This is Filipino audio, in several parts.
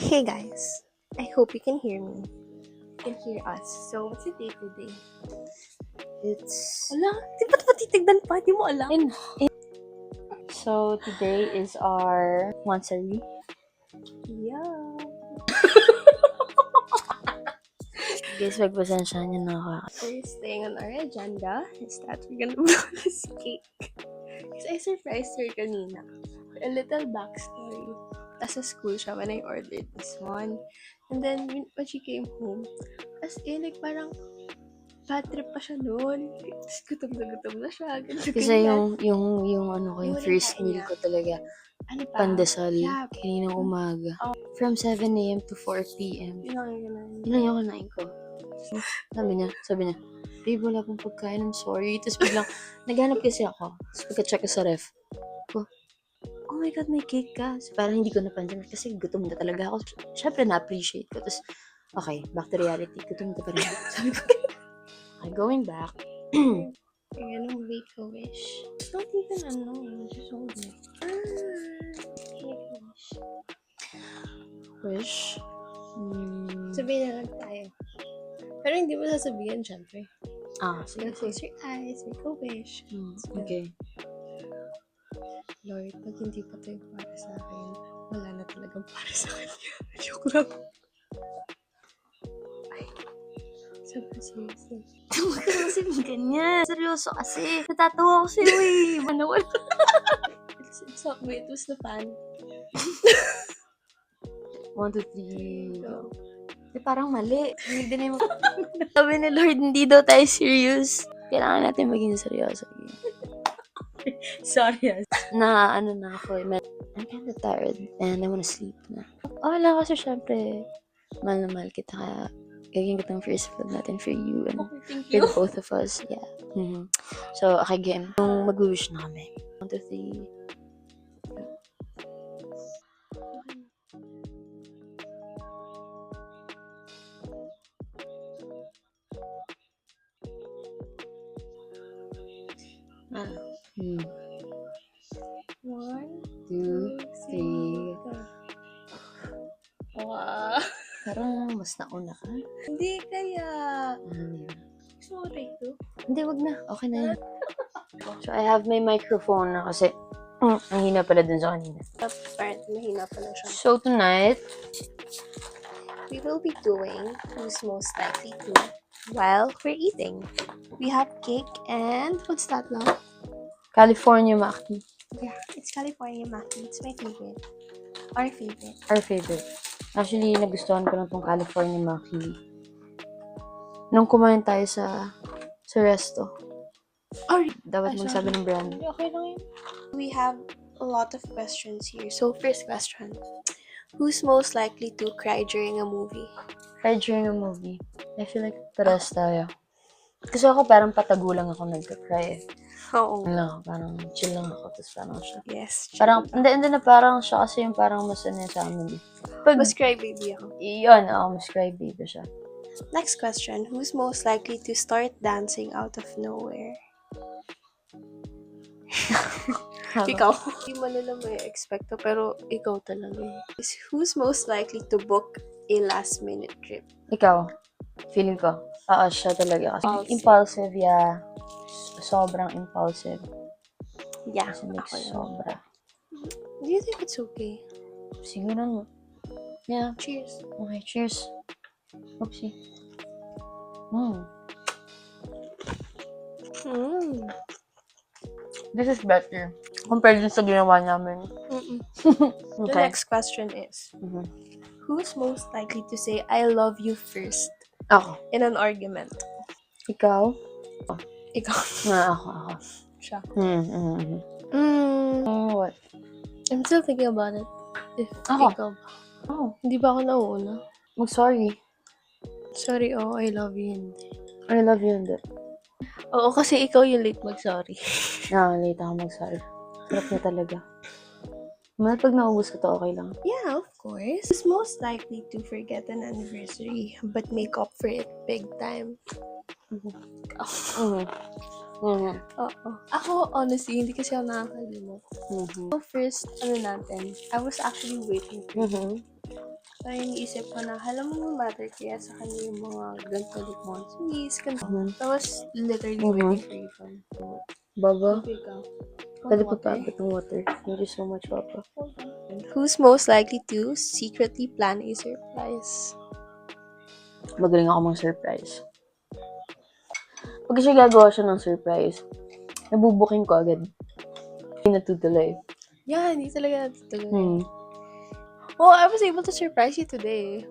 Hey guys, I hope you can hear me. You can hear us. So, what's the date today? It's Wala, di ba't titignan pa? Di mo alam. so today is our monthsary. Yeah. Guys, magpasensya niyo na ako. First thing on our agenda is that we're gonna blow this cake. Because I surprised her kanina. A little backstory. Nasa school siya when I ordered this one. And then, when she came home, as in, like, parang bad trip pa siya noon. Tapos gutom na siya. Ganito, Kasi ganyan. yung ano ko, yung Yung first kain meal niya. ko talaga, Ano pa? pandesal, Yeah. kaninang umaga. From 7 a.m. to 4 p.m. Yun lang yun. Yun lang yung kinain ko. Sabi niya, babe, wala pong pagkain, I'm sorry. Tapos biglang, naghanap kasi ako. Tapos pagka-check ko sa ref, ko, oh my God, may cake ka. So, parang hindi ko napansin kasi gutom na talaga ako. Siyempre, na-appreciate ko. Tapos, okay, back to reality. Gutom na pa rin ako. Sabi ko, okay, going back. You're gonna make a wish. It's not even just hold it. Make a wish. Wish. Sabihin na lang tayo. Pero hindi mo sasabihin, syempre. Sige. Close your eyes, make a wish. Okay. Lord, pag hindi pa tayo para sa akin, wala na talagang para sa kanya. Joke lang. Ay, sobrang seriously. Huwag ka kasi ganyan. Seryoso kasi. Natatawa ko sa'yo eh. Manawal. Wait, who's the fan? 1, 2, 3. Go. Parang mali. Hindi din mo. Sabi ni Lord, hindi daw tayo serious. Kailangan natin maging seryoso. Sorry. Na ako. I'm kind of tired and I wanna sleep na. Lang kasi syempre, mahal na mahal kita kaya gagawin kitang first vlog natin for you and Thank for the both of us. Yeah. So, okay, game. Kung mag-wish na kami. 1, 2, 3. Hmm. 1, 2, 3. go. Wow. Parang mas nauna ka. Hindi kaya. Hindi. Gusto mo take two? Hindi, wag na. Okay na yun. So, I have my microphone na kasi ang hina pala dun sa kanina. Apparently, mahina pala siya. So, tonight, We will be doing who's most likely to while we're eating. We have cake and what's that now? California Maki. Yeah, it's California Maki. It's my favorite. Our favorite. Our favorite. Actually, nagustuhan ko na tong California Maki. Nung kumain tayo sa resto. Dapat magsabi ng brand. Okay lang yun. We have a lot of questions here. So, first question. Who's most likely to cry during a movie? Cry during a movie. I feel like pares tayo. Kasi ako parang patagulang ako nagka-cry. Oo. Parang chill lang ako. Tapos parang siya. Yes. Parang, hindi na parang siya kasi yung parang masanay sa amin. Mas cry baby ako. Yun, mas cry baby siya. Next question. Who's most likely to start dancing out of nowhere? Ikaw. Hindi mo nila may expect to, pero ikaw talaga eh. Who's most likely to book a last minute trip? Ikaw, feeling ko. Siya talaga. Kasi impulsive, yeah. Sobrang impulsive. Yeah, Kasi like, ako lang. sobra. Do you think it's okay? Siguro, yeah. Cheers. Okay, cheers. Oopsie. This is better. Compared dun sa ginawa namin. The next question is, who's most likely to say, I love you first Ako. in an argument? Ikaw? Ikaw. Ako. Siya. What? I'm still thinking about it. If Ako. ikaw ba? Hindi ba ako nauna? Mag-sorry. Sorry, I love you. Hindi. I love you, hindi. Oo, kasi ikaw yung late mag-sorry. Late ako mag-sorry. Sarap na talaga. Mahal pag naubos ko to, okay lang. Yeah, of course. Who's most likely to forget an anniversary but make up for it big time? Oo. Ako, honestly, hindi kasi ako nakakalimot. So first, natin, I was actually waiting for you. Parang iniisip ko na, alam mo matter kaya sa kanya yung mga ganito like monthlies, ganito. Tapos, literally waiting for you from Baba, okay ka. pwede pa paabot ng water. Thank you so much, Papa. Who's most likely to secretly plan a surprise? Magaling ako mag-surprise. Pag siya gagawa siya ng surprise, nabubuking ko agad. Hindi natutuloy. Yeah, hindi talaga natutuloy. Hmm. Oh, I was able to surprise you today.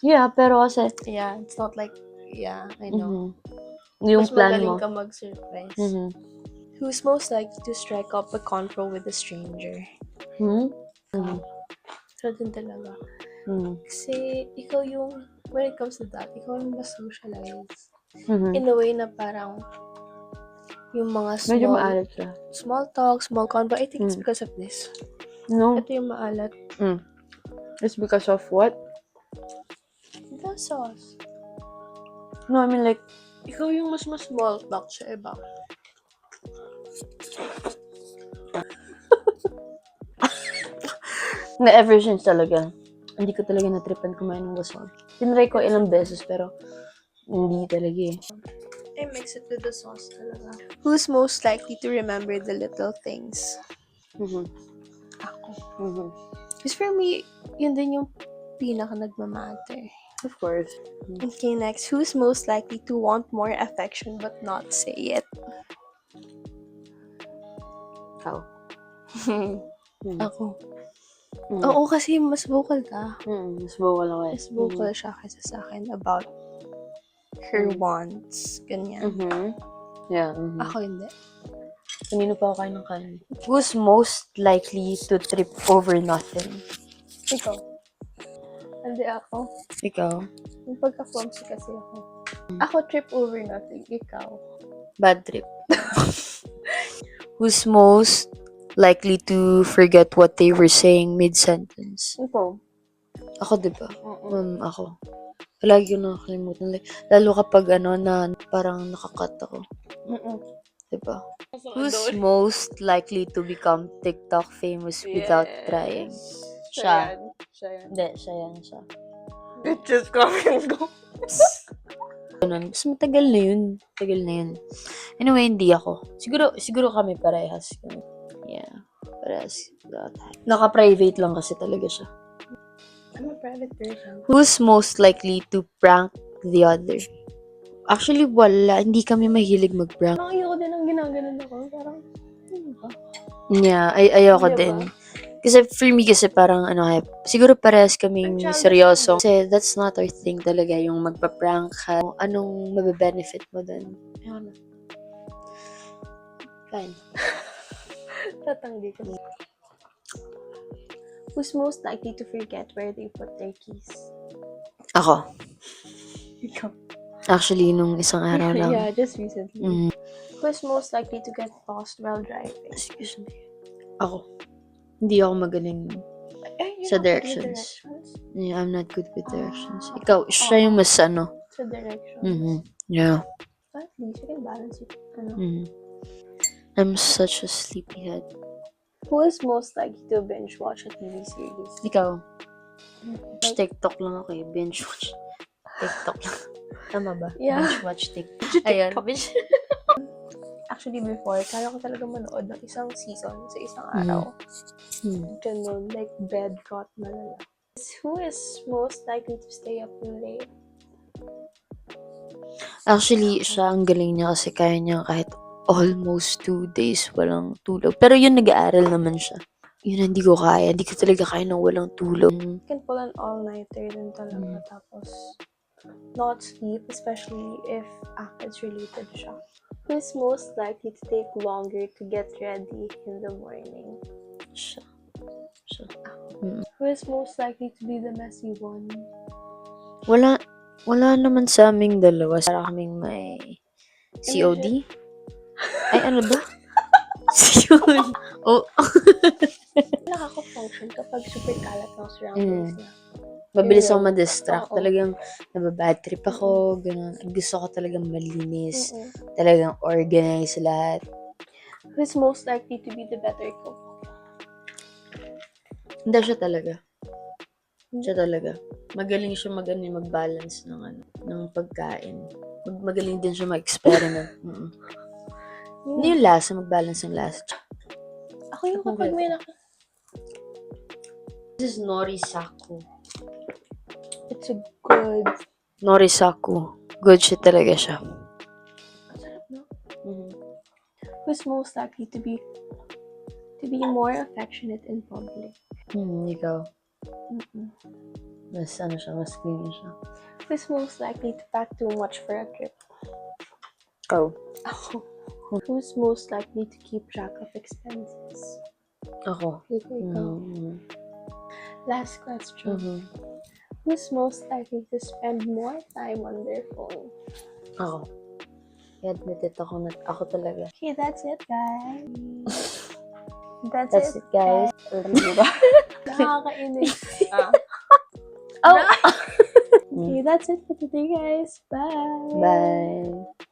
Yeah, pero kasi, Yeah, it's not like, yeah, I know. yung Mas plan magaling mo. ka mag-surprise. Mhm. Who's most likely to strike up a convo with a stranger? Hmm? So, din talaga. Mhm. Kasi, ikaw yung, when it comes to that, ikaw yung mas socialize. Mhm. In a way na parang, yung mga Medyo maalat siya. small talk, small convo, I think it's because of this. No. Ito yung maalat. It's because of what? The sauce. No, I mean like, Ikaw yung mas small talk sa iba. na ever since talaga, hindi ko talaga natripan kumain ng wasol. Tinry ko ilang beses, pero hindi talaga eh. I mix it with the sauce talaga. Who's most likely to remember the little things? Ako. Because for me, yun din yung pinaka nagmamatter. Of course. Okay, next. Who's most likely to want more affection but not say it? Ikaw. Ako. Oo, kasi mas vocal ka. Mas vocal ako eh. Mas vocal siya kaysa sa akin about her wants. Ganyan. Yeah. Ako hindi. Kanino pa ako kain ng kanin? Who's most likely to trip over nothing? Ikaw. Hindi ako. Ikaw. Yung pagka-clumsy kasi ako. Ako trip over nothing. Ikaw. Bad trip. Who's most likely to forget what they were saying mid-sentence? Ikaw. Ako, diba? Ako. Palagi ko nakakalimutan. Like, lalo kapag na parang nakakat ako. Diba? Who's most likely to become TikTok famous without trying? Siya. Hindi, siya yan siya. Bitches, come and go. Ganun. Mas matagal na yun. Matagal na yun. Anyway, hindi ako. Siguro kami parehas. Yeah. Parehas. Naka-private lang kasi talaga siya. I'm a private person. Who's most likely to prank the other? Actually, wala. Hindi kami mahilig mag-prank. Parang ayoko din ang ginaganon ako. Parang, ano ba? Yeah, ayoko Diba? din. Kasi for me kasi parang siguro parehas kaming Ang childish seryoso. Kasi that's not our thing talaga, yung magpa-prank ka. Anong mabe-benefit mo dun? Ayun. Fine. Tatanggi ko. Who's most likely to forget where they put their keys? Ako. Ikaw. Actually, nung isang araw lang. Yeah, just recently. Who's most likely to get lost while driving? Excuse me. Ako. Hindi ako magaling sa directions. Yeah, I'm not good with directions. Ikaw, siya yung mas Sa directions. Yeah. At least you can balance it. I'm such a sleepyhead. Who is most likely to binge watch a TV series? Ikaw. TikTok lang ako eh. Binge watch. TikTok lang. Tama ba? Yeah. Binge watch TikTok. Ayan. Actually, before, kaya ko talaga manood ng isang season sa isang araw. Ganun, like bed rot na lang. Who is most likely to stay up late? Actually, siya ang galing niya kasi kaya niya kahit almost 2 days walang tulog. Pero yun, nag-aaral naman siya. Yun, hindi ko kaya. Hindi ko talaga kaya ng walang tulog. You can pull an all-nighter din talaga. Tapos, not sleep, especially if ACADS related siya. Who is most likely to take longer to get ready in the morning? Siya. Who is most likely to be the messy one? Wala naman sa aming dalawa. Para kaming may COD? Ay, ano ba? COD. Oh. Nakaka-function kapag super kalat ng surroundings na. Mabilis ako ma-distract. Oo. Talagang nababad trip ako. Ganun. Gusto ko talagang malinis. Talagang organize lahat. Who is most likely to be the better cook? Hindi siya talaga. Siya talaga. Magaling siya mag-balance ng ng pagkain. Magaling din siya mag-experiment. Hindi yung lasa, mag-balance ng lasa. Ako yung kapag may This is Norisaku. It's a good... Norisaku. Good shit talaga siya. Masarap, no? Who's most likely to be more affectionate in public? Ikaw. Mas mas clingy siya. Who's most likely to pack too much for a trip? Ikaw. Ako. Who's most likely to keep track of expenses? Ako. Ikaw. Last question. Who's most likely to spend more time on their phone? Ako. I-admit it ako talaga. Okay, that's it, guys. That's it, guys. Nakakainis. Oh! Okay, that's it for today, guys. Bye. Bye.